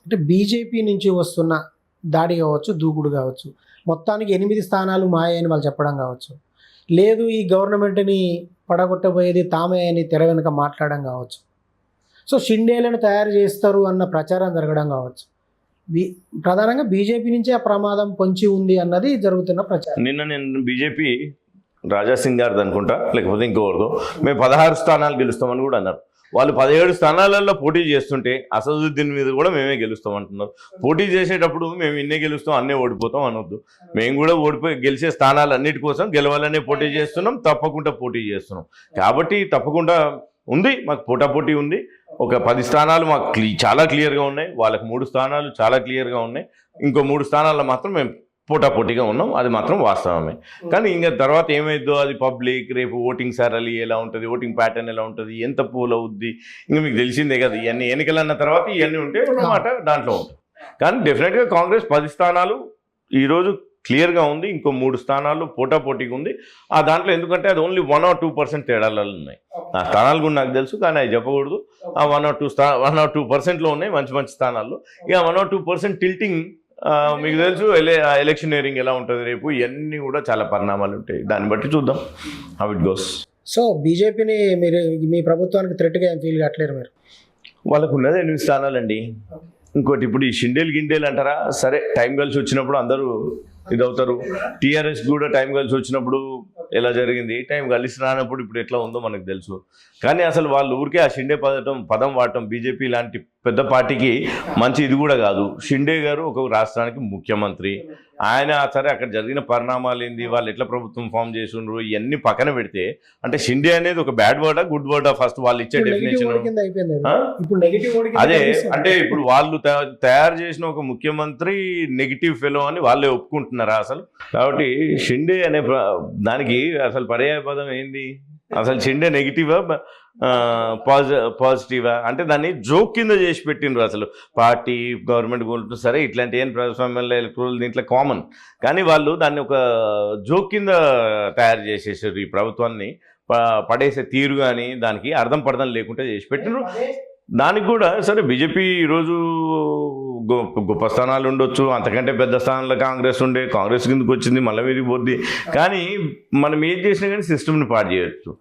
అంటే బీజేపీ నుంచి వస్తున్న దాడి కావచ్చు, దూకుడు కావచ్చు, మొత్తానికి 8 స్థానాలు మాయే అని వాళ్ళు చెప్పడం కావచ్చు, లేదు ఈ గవర్నమెంట్ని పడగొట్టబోయేది తామే అని తెర వెనుక మాట్లాడడం కావచ్చు, సో షిండేలను తయారు చేస్తారు అన్న ప్రచారం జరగడం కావచ్చు, ప్రధానంగా బీజేపీ నుంచే ఆ ప్రమాదం పొంచి ఉంది అన్నది జరుగుతున్న ప్రచారం. నిన్న నేను బీజేపీ రాజాసింగ్ గారిది అనుకుంటా, లేకపోతే ఇంకోవరదో, మేము 16 స్థానాలు గెలుస్తామని కూడా అన్నారు. వాళ్ళు 17 స్థానాలలో పోటీ చేస్తుంటే అసదుద్దీన్ మీద కూడా మేమే గెలుస్తాం అంటున్నారు. పోటీ చేసేటప్పుడు మేము ఇన్నే గెలుస్తాం, అన్నే ఓడిపోతాం అనొద్దు. మేము కూడా ఓడిపోయి గెలిచే స్థానాలు అన్నిటి కోసం గెలవాలనే పోటీ చేస్తున్నాం, తప్పకుండా పోటీ చేస్తున్నాం. కాబట్టి తప్పకుండా ఉంది, మాకు పోటాపోటీ ఉంది. ఒక 10 స్థానాలు మాకు చాలా క్లియర్గా ఉన్నాయి, వాళ్ళకి 3 స్థానాలు చాలా క్లియర్గా ఉన్నాయి. ఇంకో 3 స్థానాల్లో మాత్రం మేము పోటాపోటీగా ఉన్నాం, అది మాత్రం వాస్తవమే. కానీ ఇంకా తర్వాత ఏమైందో అది పబ్లిక్, రేపు ఓటింగ్ సరళి ఎలా ఉంటుంది, ఓటింగ్ ప్యాటర్న్ ఎలా ఉంటుంది, ఎంత పోల్ అవుద్ది, ఇంకా మీకు తెలిసిందే కదా. ఇవన్నీ ఎన్నికలు అన్న తర్వాత ఇవన్నీ ఉంటే అన్నమాట దాంట్లో ఉంటుంది. కానీ డెఫినెట్గా కాంగ్రెస్ 10 స్థానాలు ఈరోజు క్లియర్గా ఉంది, ఇంకో 3 స్థానాలు పోటాపోటీగా ఉంది. ఆ దాంట్లో ఎందుకంటే అది ఓన్లీ 1 or 2% తేడాలలో ఉన్నాయి. ఆ స్థానాలు కూడా నాకు తెలుసు, కానీ అవి చెప్పకూడదు. ఆ 1 or 2%లో ఉన్నాయి మంచి మంచి స్థానాల్లో. ఇక 1 or 2% టిల్టింగ్ మీకు తెలుసు. ఎలక్షనీరింగ్ ఎలా ఉంటుంది రేపు, ఇవన్నీ కూడా చాలా పరిణామాలు ఉంటాయి. దాన్ని బట్టి చూద్దాం హౌ ఇట్ గోస్. సో బీజేపీని మీరు మీ ప్రభుత్వానికి థ్రెట్గా ఏం ఫీల్ కావట్లేరు మీరు? వాళ్ళకు ఉన్నది 8 స్థానాలండి. ఇంకోటి ఇప్పుడు ఈ షిండేలు గిండేలు అంటారా, సరే టైం కలిసి వచ్చినప్పుడు అందరూ ఇదవుతారు. టీఆర్ఎస్ కూడా టైం కలిసి వచ్చినప్పుడు ఎలా జరిగింది, టైం కలిసి రానప్పుడు ఇప్పుడు ఎట్లా ఉందో మనకు తెలుసు. కానీ అసలు వాళ్ళు ఊరికే ఆ షిండే పదం వాడటం బీజేపీ లాంటి పెద్ద పార్టీకి మంచి ఇది కూడా కాదు. షిండే గారు ఒక రాష్ట్రానికి ముఖ్యమంత్రి, ఆయన సరే అక్కడ జరిగిన పరిణామాలు ఏంది, వాళ్ళు ఎట్లా ప్రభుత్వం ఫామ్ చేసిండ్రు, ఇవన్నీ పక్కన పెడితే అంటే షిండే అనేది ఒక బ్యాడ్ వర్డా గుడ్ వర్డా ఫస్ట్ వాళ్ళు ఇచ్చే డెఫినేషన్ అదే. అంటే ఇప్పుడు వాళ్ళు తయారు చేసిన ఒక ముఖ్యమంత్రి నెగిటివ్ ఫెలో అని వాళ్ళే ఒప్పుకుంటున్నారా అసలు? కాబట్టి షిండే అనే దానికి అసలు పర్యాయ పదం ఏంది? అసలు షిండే నెగిటివా పాజిటివా అంటే దాన్ని జోక్ కింద చేసి పెట్టిండ్రు. అసలు పార్టీ గవర్నమెంట్ గోల్డ్ సరే ఇట్లాంటి ఏం ప్రజాస్వామ్యంలో ఎలక్ట్రల్ దీంట్లో కామన్, కానీ వాళ్ళు దాన్ని ఒక జోక్ కింద తయారు చేసేసారు. ఈ ప్రభుత్వాన్ని పడేసే తీరు కానీ దానికి అర్థం పర్థం లేకుండా చేసి పెట్టిండ్రు. దానికి కూడా సరే బీజేపీ ఈరోజు గొప్ప స్థానాలు ఉండొచ్చు, అంతకంటే పెద్ద స్థానాల్లో కాంగ్రెస్ ఉండే, కాంగ్రెస్ కిందకి వచ్చింది, మళ్ళీ మీదకి పోద్ది. కానీ మనం ఏం చేసినా కానీ సిస్టమ్ని పాడు చేయొచ్చు.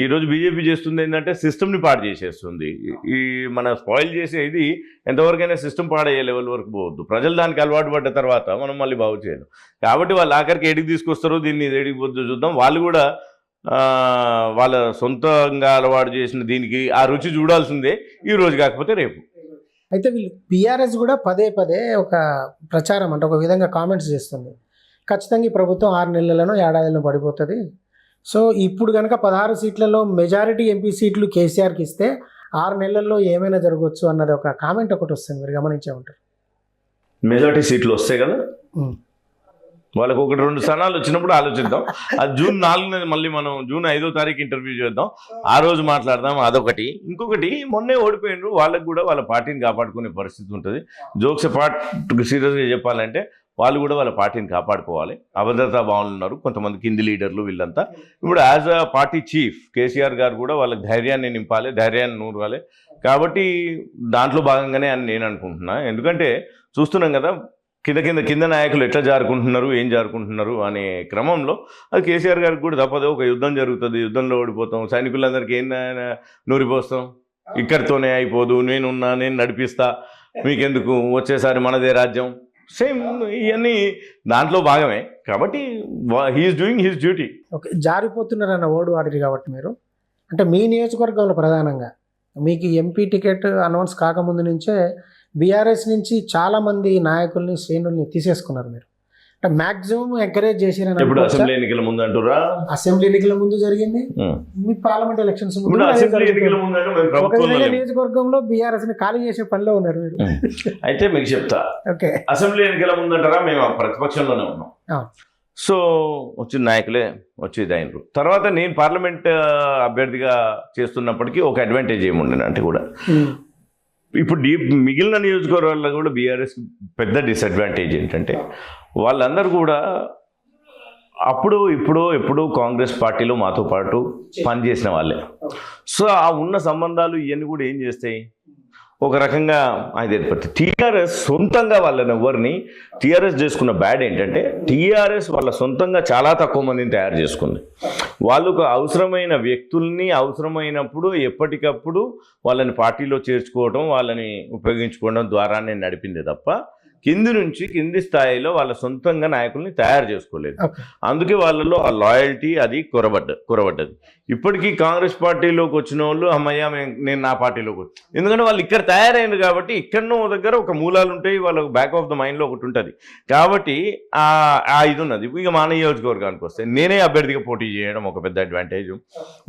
ఈరోజు బీజేపీ చేస్తుంది ఏంటంటే సిస్టమ్ని పాడు చేసేస్తుంది. ఈ మన స్పాయిల్ చేసే ఇది ఎంతవరకైనా సిస్టమ్ పాడయ్యే లెవెల్ వరకు పోవద్దు. ప్రజలు దానికి అలవాటు పడ్డ తర్వాత మనం మళ్ళీ బాగు చేయలేం. కాబట్టి వాళ్ళు ఆఖరికి ఎడికి తీసుకొస్తారో దీన్ని ఎడికి పోద్దు చూద్దాం. వాళ్ళు కూడా వాళ్ళ సొంతంగా అలవాటు చేసిన దీనికి ఆ రుచి చూడాల్సిందే, ఈ రోజు కాకపోతే రేపు. అయితే వీళ్ళు బీఆర్ఎస్ కూడా పదే ఒక ప్రచారం అంటే ఒక విధంగా కామెంట్స్ చేస్తుంది, ఖచ్చితంగా ఈ ప్రభుత్వం 6 నెలలను ఏడాదిలో పడిపోతుంది. సో ఇప్పుడు కనుక 16 సీట్లలో మెజారిటీ ఎంపీ సీట్లు కేసీఆర్కి ఇస్తే 6 నెలల్లో ఏమైనా జరగవచ్చు అన్నది ఒక కామెంట్ ఒకటి వస్తుంది, మీరు గమనించే ఉంటారు. మెజారిటీ సీట్లు వస్తాయి కదా, వాళ్ళకు 1-2 స్థానాలు వచ్చినప్పుడు ఆలోచిద్దాం. అది June 4 మళ్ళీ మనం June 5వ తారీఖు ఇంటర్వ్యూ చేద్దాం, ఆ రోజు మాట్లాడదాం. అదొకటి. ఇంకొకటి మొన్నే ఓడిపోయినారు, వాళ్ళకు కూడా వాళ్ళ పార్టీని కాపాడుకునే పరిస్థితి ఉంటుంది. జోక్స్ పార్ట్ సీరియస్గా చెప్పాలంటే వాళ్ళు కూడా వాళ్ళ పార్టీని కాపాడుకోవాలి. అభద్రతా భావనలు ఉన్నారు కొంతమంది కింది లీడర్లు, వీళ్ళంతా ఇప్పుడు as a party chief KCR గారు కూడా వాళ్ళకి ధైర్యాన్ని నింపాలి, ధైర్యాన్ని నూరాలి. కాబట్టి దాంట్లో భాగంగానే అని నేను అనుకుంటున్నా. ఎందుకంటే చూస్తున్నాం కదా కింద నాయకులు ఎట్లా జారుకుంటున్నారు, ఏం జారుకుంటున్నారు అనే క్రమంలో అది కేసీఆర్ గారికి కూడా తప్పదు. ఒక యుద్ధం జరుగుతుంది, యుద్ధంలో ఓడిపోతాం, సైనికులందరికీ ఏం నూరిపోస్తాం, ఇక్కడితోనే అయిపోదు, నేను నడిపిస్తా, మీకెందుకు, వచ్చేసారి మనదే రాజ్యం, సేమ్ ఇవన్నీ దాంట్లో భాగమే. కాబట్టి he is doing his duty. Okay, జారిపోతున్నారన్న ఓడు వాడిది కాబట్టి మీరు అంటే మీ నియోజకవర్గంలో ప్రధానంగా మీకు ఎంపీ టికెట్ అనౌన్స్ కాకముందు నుంచే బీఆర్ఎస్ నుంచి చాలామంది నాయకుల్ని శ్రేణుల్ని తీసేసుకున్నారు మీరు, అంటే మ్యాక్సిమం ఎంకరేజ్ చేసిరని. ఇప్పుడు అసెంబ్లీ ఎన్నికల ముందు అంటారా? అసెంబ్లీ ఎన్నికల ముందు జరిగింది, మీ పార్లమెంట్ ఎలక్షన్స్ నియోజకవర్గంలో బీఆర్ఎస్ ని ఖాళీ చేసే పనిలో ఉన్నారు మీరు. అయితే మీకు చెప్తా, ఓకే, అసెంబ్లీ ఎన్నికల ముందు అంటారా మేము ప్రతిపక్షంలోనే ఉన్నాం. సో వచ్చిన నాయకులే వచ్చేది అయినరు. తర్వాత నేను పార్లమెంట్ అభ్యర్థిగా చేస్తున్నప్పటికీ ఒక అడ్వాంటేజ్ ఏముండేనంటే కూడా ఇప్పుడు మిగిలిన నియోజకవర్గాల్లో కూడా బీఆర్ఎస్ పెద్ద డిసడ్వాంటేజ్ ఏంటంటే వాళ్ళందరూ కూడా ఎప్పుడో కాంగ్రెస్ పార్టీలో మాతో పాటు పనిచేసిన వాళ్ళే. సో ఆ ఉన్న సంబంధాలు ఇవన్నీ కూడా ఏం చేస్తాయి, ఒక రకంగా అది ఏర్పడుతుంది. టీఆర్ఎస్ సొంతంగా వాళ్ళని ఎవరిని టీఆర్ఎస్ చేసుకున్న బ్యాడ్ ఏంటంటే టీఆర్ఎస్ వాళ్ళ సొంతంగా చాలా తక్కువ మందిని తయారు చేసుకుంది. వాళ్ళకు అవసరమైన వ్యక్తుల్ని అవసరమైనప్పుడు ఎప్పటికప్పుడు వాళ్ళని పార్టీలో చేర్చుకోవడం, వాళ్ళని ఉపయోగించుకోవడం ద్వారానే నడిపింది తప్ప కింది స్థాయిలో వాళ్ళ సొంతంగా నాయకుల్ని తయారు చేసుకోలేదు. అందుకే వాళ్ళలో ఆ లాయల్టీ అది కొరబడ్డది. ఇప్పటికీ కాంగ్రెస్ పార్టీలోకి వచ్చిన వాళ్ళు అమ్మయ్య నేను నా పార్టీలోకి వచ్చి, ఎందుకంటే వాళ్ళు ఇక్కడ తయారైంది కాబట్టి ఇక్కడనో దగ్గర ఒక మూలాలు ఉంటాయి, వాళ్ళకు బ్యాక్ ఆఫ్ ద మైండ్లో ఒకటి ఉంటుంది కాబట్టి ఆ ఇది ఉన్నది. ఇక మా నియోజకవర్గానికి వస్తే నేనే అభ్యర్థిగా పోటీ చేయడం ఒక పెద్ద అడ్వాంటేజ్.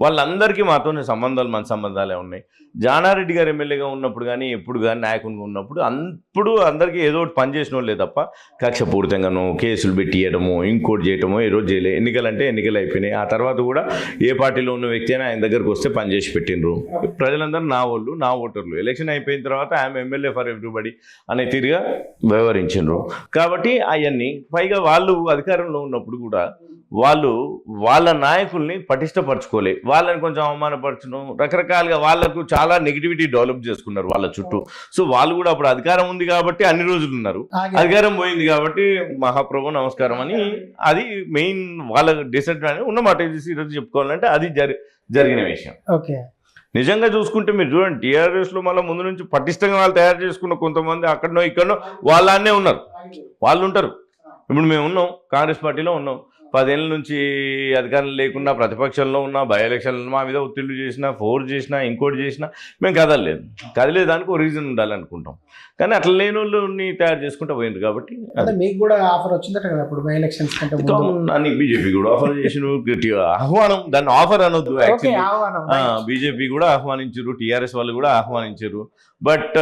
వాళ్ళందరికీ మాతోనే సంబంధాలు మంచి సంబంధాలే ఉన్నాయి. జానారెడ్డి గారు ఎమ్మెల్యేగా ఉన్నప్పుడు కానీ ఎప్పుడు కానీ నాయకునిగా ఉన్నప్పుడు అప్పుడు అందరికీ ఏదో ఒకటి పని చేసిన వాళ్ళే తప్ప కక్షపూరితంగాను కేసులు పెట్టియడము ఇంకోటి చేయటమో ఈరోజు చేయలే. ఎన్నికలంటే ఎన్నికలు అయిపోయినాయి. ఆ తర్వాత కూడా ఏ పార్టీలో ఉన్న వ్యక్తి అయినా ఆయన దగ్గరకు వస్తే పని చేసి పెట్టినరు. ప్రజలందరూ నా వాళ్ళు, నా ఓటర్లు. ఎలక్షన్ అయిపోయిన తర్వాత ఐఎమ్ ఎమ్మెల్యే ఫర్ ఎవ్రీబడి అనే తీరుగా వ్యవహరించారు. కాబట్టి అవన్నీ పైగా వాళ్ళు అధికారంలో ఉన్నప్పుడు కూడా వాళ్ళు వాళ్ళ నాయకుల్ని పటిష్టపరచుకోలే, వాళ్ళని కొంచెం అవమానపరచడం, రకరకాలుగా వాళ్ళకు చాలా నెగిటివిటీ డెవలప్ చేసుకున్నారు వాళ్ళ చుట్టూ. సో వాళ్ళు కూడా అప్పుడు అధికారం ఉంది కాబట్టి అన్ని రోజులు ఉన్నారు, అధికారం పోయింది కాబట్టి మహాప్రభు నమస్కారం అని అది మెయిన్ వాళ్ళ డిసడ్వాంటేజ్ ఉన్నమాట. ఈరోజు చెప్పుకోవాలంటే అది జరిగిన విషయం. నిజంగా చూసుకుంటే మీరు చూడండి టీఆర్ఎస్లో మళ్ళీ ముందు నుంచి పటిష్టంగా వాళ్ళు తయారు చేసుకున్న కొంతమంది అక్కడనో ఇక్కడనో వాళ్ళనే ఉన్నారు, వాళ్ళు ఉంటారు. ఇప్పుడు మేము ఉన్నాం, కాంగ్రెస్ పార్టీలో ఉన్నాం, 10 ఏళ్ళ నుంచి అధికారం లేకున్నా ప్రతిపక్షంలో ఉన్న బై ఎలక్షన్లు మా మీద ఒత్తిళ్లు చేసినా, ఫోర్స్ చేసినా, ఇంకోటి చేసినా మేము కదలేదానికి ఒక రీజన్ ఉండాలనుకుంటాం. కానీ అట్లా లేని వాళ్ళని తయారు చేసుకుంటూ పోయింది కాబట్టి మీకు కూడా ఆఫర్ వచ్చిందట కదా ఇప్పుడు బై ఎలక్షన్స్ అని బీజేపీ కూడా ఆఫర్ చేసిన ఆహ్వానం, దాన్ని ఆఫర్ అనొద్దు, బీజేపీ కూడా ఆహ్వానించారు, టీఆర్ఎస్ వాళ్ళు కూడా ఆహ్వానించారు. బట్